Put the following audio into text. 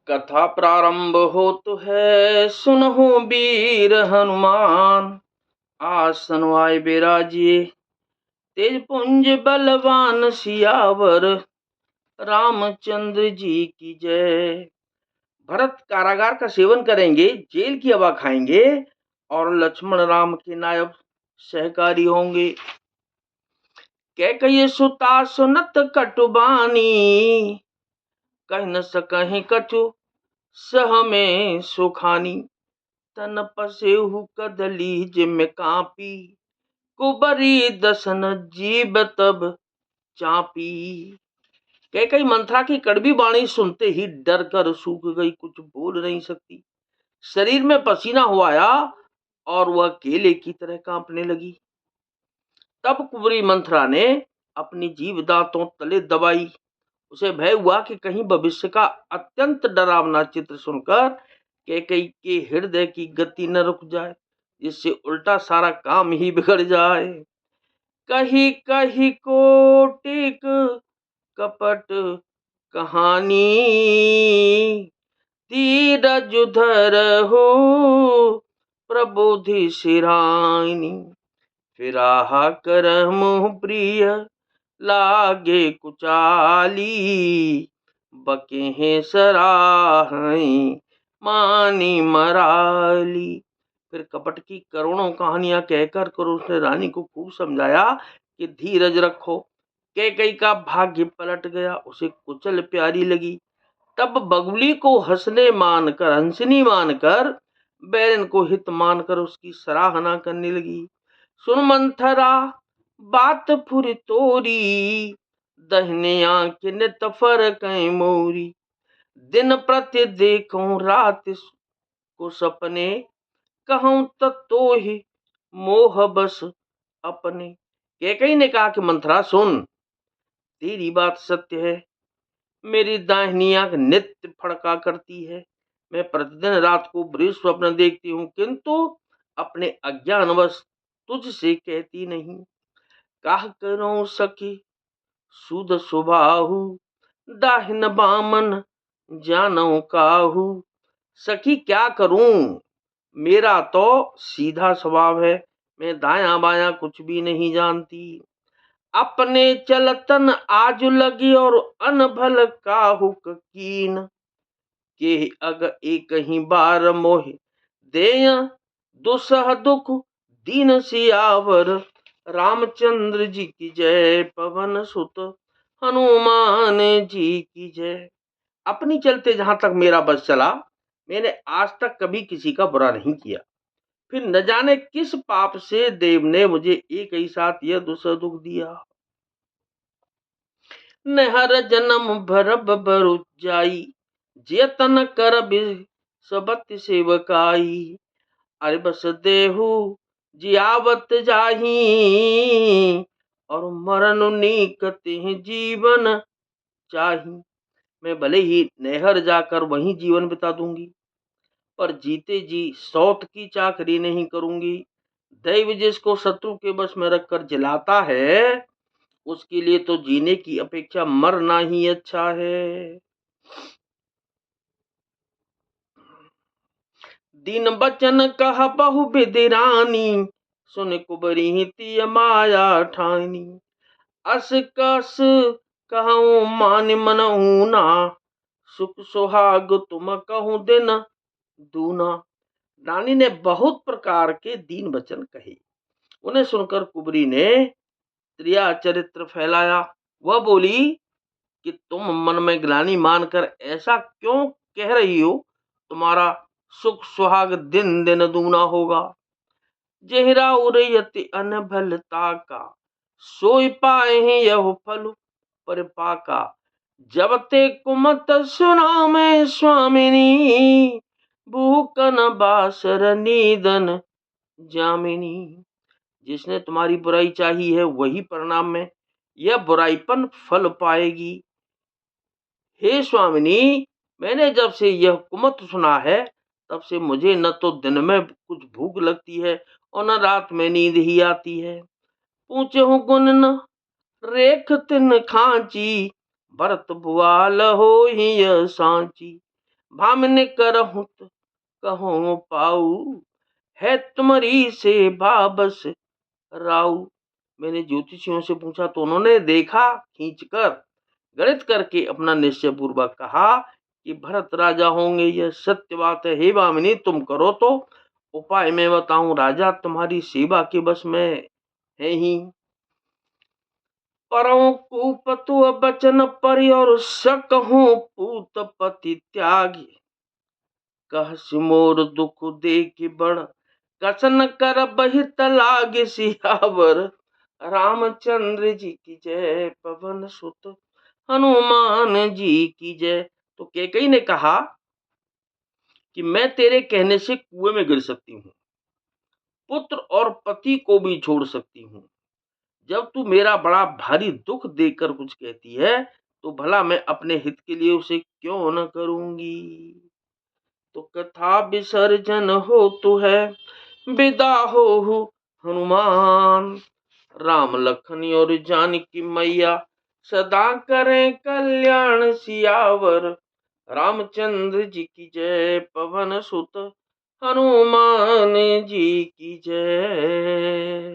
कथा प्रारंभ होत है, सुनहु वीर हनुमान। आसन आए बिराजिए, तेज पुंज बलवान सियावर। रामचंद्र जी की जय। भरत कारागार का सेवन करेंगे, जेल की हवा खाएंगे और लक्ष्मण राम के नायब सहकारी होंगे। कैकेयी सुता सुनत कटुबानी, कह न सकहि कछु सह में सुखानी। तन पसेहु कदली जिम कापी, कुबरी दसन जीव तब चापी। कैकेयी मंथरा की कड़वी वाणी सुनते ही डर कर सूख गई, कुछ बोल नहीं सकती। शरीर में पसीना हो आया और वह केले की तरह कांपने लगी। तब कुबरी मंथरा ने अपनी जीभ दांतों तले दबाई। उसे भय हुआ कि कहीं भविष्य का अत्यंत डरावना चित्र सुनकर कैकेयी के हृदय की गति न रुक जाए, जिससे उल्टा सारा काम ही बिगड़ जाए। कही कही कोटिक कपट कहानी, धीरज धरहु प्रबुद्धि सिरानी। फिराहा करह मुँह प्रिय लागे कुचाली, बकेहे सराहई मानी मराली। फिर कपट की करोड़ों कहानियां कहकर उसने रानी को खूब समझाया कि धीरज रखो। कैकेयी का भाग्य पलट गया, उसे कुचल प्यारी लगी। तब बगुली को हंसनी मानकर बैरन को हित मानकर उसकी सराहना करने लगी। सुन मंथरा बात फुर तोरी, दहने आंख नित फरक मोरी। दिन प्रति देखूं रात को सपने, कहूं तो ही मोह बस अपने। कैकेयी ने कहा कि मंथरा सुन, तेरी बात सत्य है। मेरी दाहिनी आंख नित्य फड़का करती है। मैं प्रतिदिन रात को बुरे स्वप्न देखती हूँ, किंतु अपने अज्ञानवश तुझसे कहती नहीं। काह करूं सखी सुध सुबाहु, दाहिन बामन जानऊ काहू। सखी क्या करूं, मेरा तो सीधा स्वभाव है, मैं दाया बाया कुछ भी नहीं जानती। अपने चलतन आजु लगी और अनभल काहुक कीन, के अग एक ही बार मोहि देय दुसह दुख दीन सियावर। रामचंद्र जी की जय, पवन सुत हनुमान जी की जय। अपनी चलते जहां तक मेरा बस चला, मैंने आज तक कभी किसी का बुरा नहीं किया। फिर न जाने किस पाप से देव ने मुझे एक ही साथ यह दुसह दुख दिया। नहर जन्म भर बरु जाई, जेतन कर सबत सेवकाई। अरे बस देहु जियावत जाही, और मरण निकते जीवन चाही। मैं भले ही नहर जाकर वहीं जीवन बिता दूंगी, पर जीते जी सौत की चाकरी नहीं करूंगी। दैव जिसको शत्रु के बस में रखकर जलाता है, उसके लिए तो जीने की अपेक्षा मरना ही अच्छा है। दिन बचन कह बहु विधि रानी, सुन कुबरी तिय माया ठानी। अस कस कहूँ मान मनहु ना, सुख सुहाग तुम कहूँ दिन दूना। रानी ने बहुत प्रकार के दीन वचन कहे। उन्हें सुनकर कुबरी ने त्रिया चरित्र फैलाया। वह बोली कि तुम मन में ग्लानि मानकर ऐसा क्यों कह रही हो, तुम्हारा सुख सुहाग दिन दिन दूना होगा। जेहरा उरयति अनभलता का, सोई पाए यह फल पर पाका। जब ते कुमत सुना मैं स्वामिनी, भूकन बासर नीदन जामिनी। जिसने तुम्हारी बुराई चाही है, वही परिणाम में यह बुराईपन फल पाएगी। हे स्वामिनी, मैंने जब से यह कुमत सुना है, तब से मुझे न तो दिन में कुछ भूख लगती है और न रात में नींद ही आती है। पूछे हूँ गुण न रेख तिन खांची, भरत भुआल हो ही यह सांची। भामिन करहुँ कहो पाऊ, है तुम्हारी सेवा बस राऊ। मैंने ज्योतिषियों से पूछा तो उन्होंने देखा खींचकर, गणित करके अपना निश्चय पूर्वक कहा कि भरत राजा होंगे, यह सत्य बात है। हे भामिनी, तुम करो तो उपाय मैं बताऊं। राजा तुम्हारी सेवा के बस में है ही। परम कुपतु बचन परि और सकहूं पूत पति त्यागी, कहस मोर दुख देख बड़ कसन कर बहित लागे सियावर। रामचंद्र जी की जय, पवन सुत हनुमान जी की जय। तो कैकेयी ने कहा कि मैं तेरे कहने से कुएं में गिर सकती हूँ, पुत्र और पति को भी छोड़ सकती हूँ। जब तू मेरा बड़ा भारी दुख देखकर कुछ कहती है तो भला मैं अपने हित के लिए उसे क्यों न करूंगी। तो कथा विसर्जन हो तू है, विदा हो हनुमान। राम लखन और जानकी मैया, सदा करें कल्याण सियावर। रामचंद्र जी की जय, पवन सुत हनुमान जी की जय।